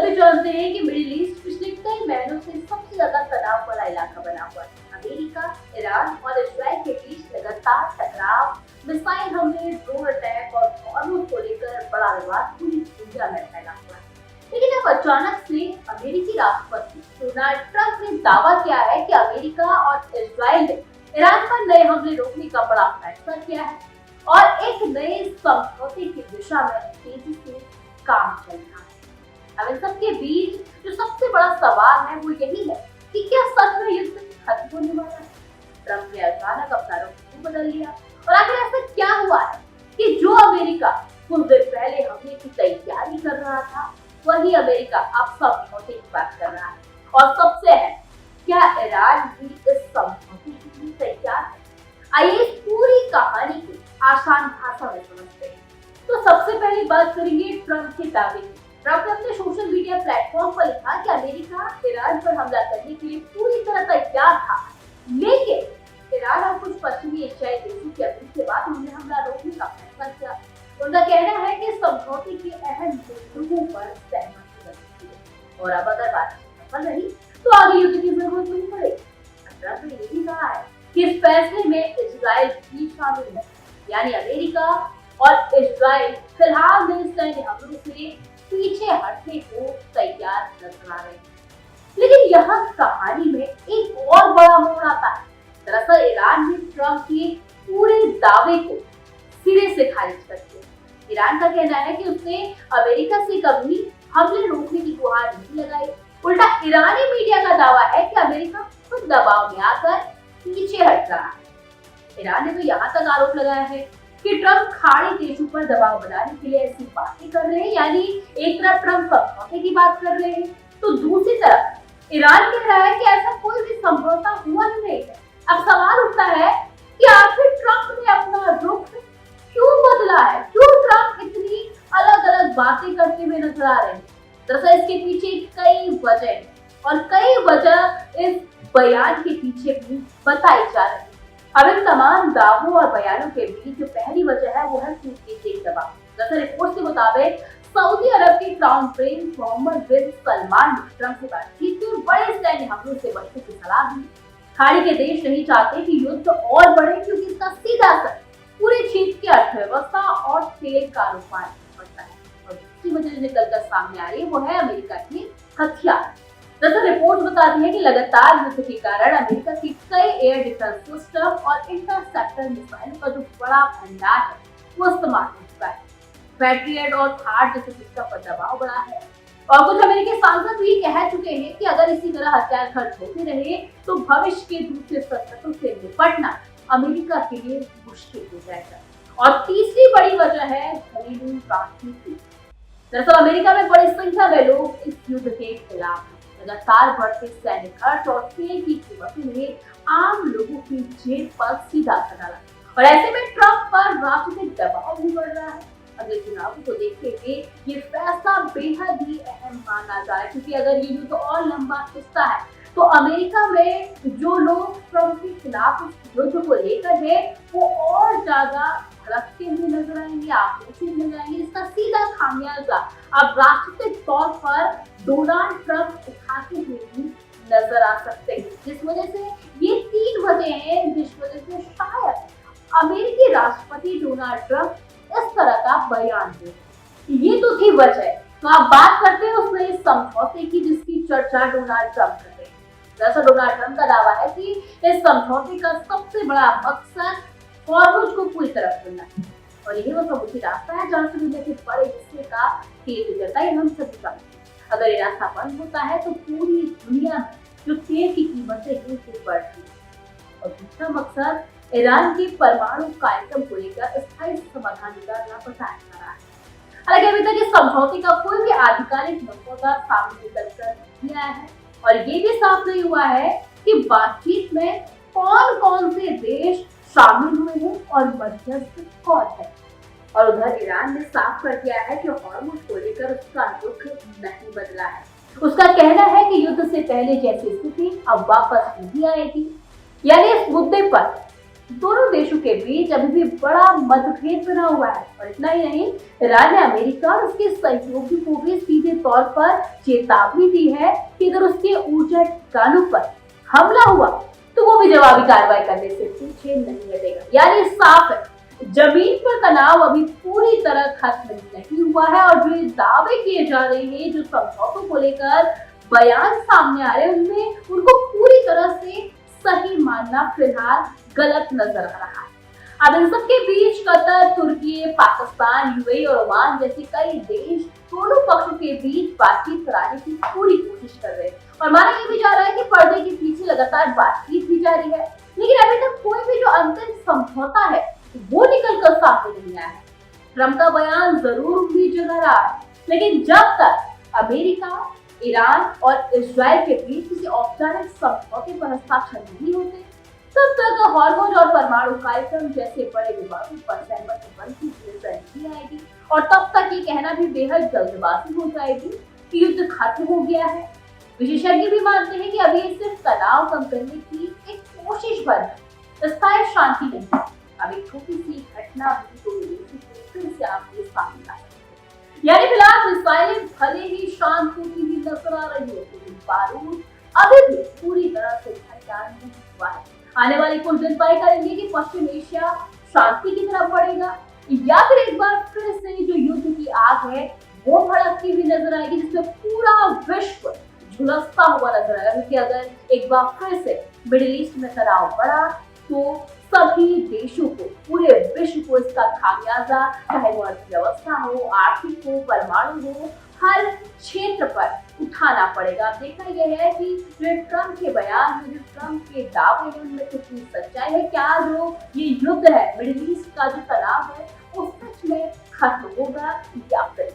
सभी जानते हैं कि मिडिल ईस्ट पिछले कई महीनों से सबसे ज्यादा तनाव वाला इलाका बना हुआ है। अमेरिका, ईरान और इजराइल के बीच लगातार टकराव, मिसाइल हमले, ड्रोन अटैक और हॉर्मोज को लेकर बड़ा विवाद पूरी दुनिया में फैला हुआ है। लेकिन अब अचानक से अमेरिकी राष्ट्रपति डोनाल्ड ट्रंप ने दावा किया है कि अमेरिका और इजराइल ने ईरान पर नए हमले रोकने का बड़ा फैसला किया है और एक नए समझौते की दिशा में तेजी से काम चल रहा है। अब इन सबके बीच जो सबसे बड़ा सवाल है वो यही है कि क्या सच में युद्ध खत्म होने वाला है? ट्रंप ने अचानक अपना रुख क्यों बदल लिया और आखिर ऐसा क्या हुआ है कि जो अमेरिका कुछ दिन पहले हमले की तैयारी कर रहा था, वही अमेरिका अब समझौते की बात कर रहा है। और सबसे है, क्या ईरान भी इस समझौते के लिए तैयार है? आइए इस पूरी कहानी को आसान भाषा में समझते हैं। तो सबसे पहले बात करेंगे ट्रंप के दावे की। ट्रंप ने अपने सोशल मीडिया प्लेटफॉर्म पर लिखा कि अमेरिका ईरान पर हमला करने के लिए पूरी तरह तैयार था, लेकिन ईरान और कुछ पश्चिमी एशियाई देशों की अपील के बाद उन्होंने हमला रोकने का फैसला किया। उनका कहना है कि समझौते के अहम बिंदुओं पर सहमति बनी है और अब अगर बातचीत सफल रही तो आगे युद्ध की जरूरत नहीं पड़ेगी। ट्रंप ने ये भी कहा है कि इस फैसले में इजराइल भी शामिल है, यानी अमेरिका और इजराइल फिलहाल में सैन्य हमलों से पीछे हटने को तैयार नजर आ रहे हैं। लेकिन यहाँ कहानी में एक और बड़ा मोड़ आता है। दरअसल ईरान ने ट्रंप के पूरे दावे को सिरे से खारिज कर दिया। ईरान का कहना है कि उसने अमेरिका से कभी हमले रोकने की गुहार नहीं लगाई। उल्टा ईरानी मीडिया का दावा है कि अमेरिका खुद दबाव में आकर पीछे हट रहा है। ईरान ने तो यहाँ तक आरोप लगाया है कि ट्रंप खाड़ी देशों पर दबाव बनाने के लिए ऐसी बातें कर रहे हैं, यानी एक तरफ ट्रंप समझौते की बात कर रहे हैं तो दूसरी तरफ ईरान कह रहा है कि ऐसा कोई भी समझौता हुआ ही नहीं है। अब सवाल उठता है कि आखिर ट्रंप ने अपना रुख क्यों बदला है? क्यों ट्रंप इतनी अलग अलग बातें करते हुए नजर आ रहे हैं? दरअसल इसके पीछे कई वजह है और कई वजह इस बयान के पीछे भी बताई जा रही है। अब इन तमाम दावों और बयानों के बीच जो पहली वजह है वो है कूटनीतिक दबाव। दरअसल रिपोर्ट के मुताबिक सऊदी अरब के क्राउन प्रिंस मोहम्मद बिन सलमान ने ट्रंप से बातचीत की और बड़े सैन्य हमलों से बचने की सलाह दी। खाड़ी के देश नहीं चाहते कि युद्ध और बढ़े क्योंकि इसका सीधा असर पूरे क्षेत्र की अर्थव्यवस्था और तेल कारोबार पर पड़ता है। और दूसरी वजह जो निकलकर सामने आ रही है वो है अमेरिका के हथियार। दरअसल रिपोर्ट बताती है कि लगातार युद्ध के कारण अमेरिका की कई एयर डिफेंस सिस्टम और इंटरसेप्टर मिसाइलों का जो बड़ा भंडार है वो इस्तेमाल हो चुका है। पैट्रियट और थार जैसे सिस्टम पर दबाव बढ़ा है और कुछ अमेरिकी सांसद भी कह चुके हैं कि अगर इसी तरह हथियार खर्च होते रहे तो भविष्य के दूसरे संकटों से निपटना अमेरिका के लिए मुश्किल हो जाएगा। और तीसरी बड़ी वजह है घरेलू राजनीति। दरअसल अमेरिका में बड़ी संख्या में लोग इस युद्ध के खिलाफ हैं। लगातार बढ़ते सैन्य खर्च और तेल की कीमतों ने आम लोगों की जेब पर सीधा असर डाला और ऐसे में ट्रंप पर राजनीतिक दबाव भी बढ़ रहा है। अगले चुनावों को देखते हुए ये फैसला बेहद ही अहम माना जा रहा है, क्योंकि अगर ये युद्ध और लंबा खिंचता है तो अमेरिका में जो लोग ट्रंप के खिलाफ युद्ध को लेकर है वो और ज्यादा भड़कते हुए नजर आएंगे, आक्रोशित नजर आएंगे। इसका सीधा खामियाजा अब राजनीतिक तौर पर डोनाल्ड ट्रंप उठाते हुए भी नजर आ सकते हैं, जिस वजह से ये तीन वजह हैं जिस वजह से शायद अमेरिकी राष्ट्रपति डोनाल्ड ट्रंप इस तरह का बयान दे। ये तो थी वजह। तो आप बात करते हैं उस नए समझौते की जिसकी चर्चा डोनाल्ड ट्रंप कर रहे हैं। दरअसल डोनाल्ड ट्रंप का दावा है कि इस समझौते का सबसे बड़ा मकसद हॉर्मुज को पूरी तरह खोलना है और यही वो समुद्री रास्ता है जहाँ से दुनिया के बड़े हिस्से का तेल गुजरता है। हम सभी जानते हैं अगर ये रास्ता बंद होता है तो पूरी दुनिया में जो तेल की कीमतें हैं वो बढ़ती है। और दूसरा मकसद ईरान के परमाणु कार्यक्रम को लेकर स्थायी समाधान निकालना बताया जा रहा है। हालांकि अभी तक इस समझौते का कोई भी आधिकारिक मसौदा सामने निकल कर नहीं आया है और ये भी साफ नहीं हुआ है कि बातचीत में कौन कौन से देश शामिल हुए हैं और मध्यस्थ कौन है। और उधर ईरान ने साफ कर दिया है कि हॉर्मुज को लेकर उसका रुख नहीं बदला है। उसका कहना है कि युद्ध से पहले जैसी स्थिति अब वापस नहीं आएगी, यानी इस मुद्दे पर दोनों देशों के बीच अभी भी बड़ा मतभेद बना हुआ है और इतना ही नहीं, ईरान ने अमेरिका और उसके सहयोगी को भी सीधे तौर पर चेतावनी दी है कि अगर उसके ऊर्जा ठिकानों पर हमला हुआ तो वो भी जवाबी कार्रवाई करने से पीछे नहीं हटेगा। यानी साफ है, जमीन पर तनाव अभी पूरी तरह खत्म नहीं हुआ है और जो दावे किए जा रहे हैं, जो समझौतों को लेकर बयान सामने आ रहे हैं, उनमें उनको पूरी तरह से सही मानना फिलहाल गलत नजर आ रहा है। अब इन सब के बीच कतर, तुर्की, पाकिस्तान, यूएई और ओमान जैसे कई देश दोनों पक्षों के बीच बातचीत कराने की पूरी कोशिश कर रहे हैं और माना ये भी जा रहा है कि पर्दे के पीछे लगातार बातचीत भी जारी है, लेकिन अभी तक कोई भी जो अंतिम समझौता है वो निकल कर सामने नहीं आया है। ट्रंप का बयान जरूर उम्मीद जगा रहा है, लेकिन जब तक अमेरिका, ईरान और इजराइल के बीच किसी औपचारिक समझौते पर हस्ताक्षर नहीं होते, तब तक हॉर्मोज और परमाणु कार्यक्रम जैसे बड़े विवादों पर सहमति बनती नजर नहीं आएगी और तब तक ये कहना भी बेहद जल्दबाजी हो जाएगी कि युद्ध खत्म हो गया है। विशेषज्ञ भी मानते हैं कि अभी सिर्फ तनाव कम करने की एक कोशिश भर है, स्थायी शांति नहीं है। अब एक छोटी सी घटना भी तो फिर से आपके सामने आ सकती है। यानी फिलहाल मिसाइलें भले ही शांत होती हुई नजर आ रही है, लेकिन बारूद अभी भी पूरी तरह से तैयार नहीं हुआ है। आने वाले कुछ दिन तय करेंगे कि पश्चिम एशिया शांति की तरफ बढ़ेगा या फिर एक बार फिर से जो युद्ध की आग है वो भड़कती हुई नजर आएगी, जिसमें पूरा विश्व झुलसता हुआ नजर आएगा। क्योंकि अगर एक बार फिर से मिडिल ईस्ट में तनाव बढ़ा तो सभी देशों को, पूरे विश्व को इसका खामियाजा, चाहे वो अर्थव्यवस्था हो, आर्थिक हो, परमाणु हो, हर क्षेत्र पर उठाना पड़ेगा। देखना यह है कि जो ट्रंप के बयान में, जो ट्रंप के दावे हैं, उनमें कितनी सच्चाई है। क्या जो ये युद्ध है, मिडिल ईस्ट का जो तनाव है, वो सच में खत्म होगा या फिर